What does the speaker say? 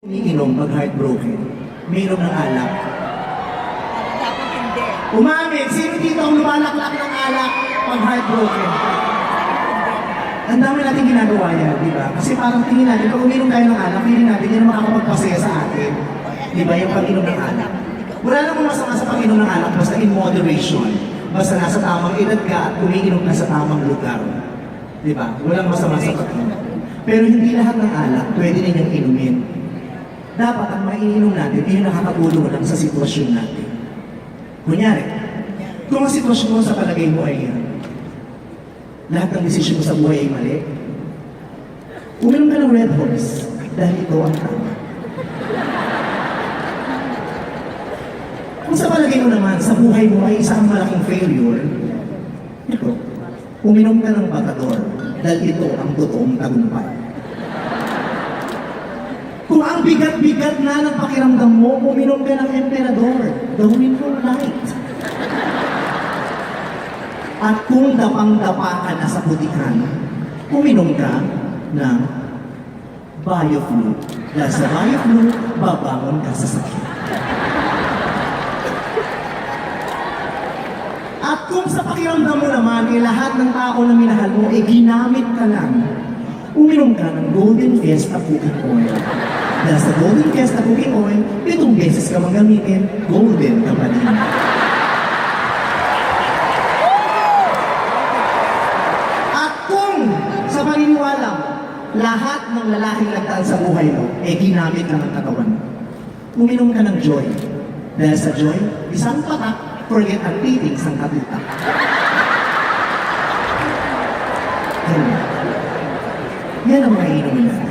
Umiinom pag heartbroken. Umiinom ng alak. Dapat hindi. Umamin, sino dito ang lumalaklak ng alak pag heartbroken? Ang dami natin ginagawa yan, di ba? Kasi parang tingin natin, pag uminom tayo ng alak, feeling natin yun ang makakapagpasaya sa atin. Di ba? Yung pag-inom ng alak. Wala namang masama sa pag-inom ng alak, basta in moderation. Basta nasa tamang edad ka at umiinom ka sa tamang lugar. Di ba? Walang masama sa pag-inom. Pero hindi lahat ng alak pwede ninyong inumin. Dapat ang maiinom natin, yung nakakatulong lang sa sitwasyon natin. Kunyari, kung ang sitwasyon mo sa palagay mo ay lahat ng desisyon mo sa buhay ay mali, uminom ka ng Red Horse dahil ito ang tama. Kung sa palagay mo naman, sa buhay mo ay isang malaking failure, ito, uminom ka ng Batador dahil ito ang totoong tagumpay. Kung ang bigat-bigat na ng pakiramdam mo, uminom ka ng Emperador, gawin mo light. At kung dapang-dapa ka na sa putikan, uminom ka ng Bioflu. Dahil sa Bioflu, babangon ka sa sakit. At kung sa pakiramdam mo naman, lahat ng tao na minahal mo, ginamit ka lang, uminom ka ng Golden Fiesta Cooking Oil. Dahil sa Golden Fiesta Cooking Oil, 7 beses ka magamitin, golden ka pa din. At kung sa paniniwala mo, lahat ng lalaking nagtaan sa buhay mo, ginamit lang ang katawan mo. Uminom ka ng Joy. Dahil sa Joy, isang patak, forget ang titing sang katutak. Yan ang mga inumin natin.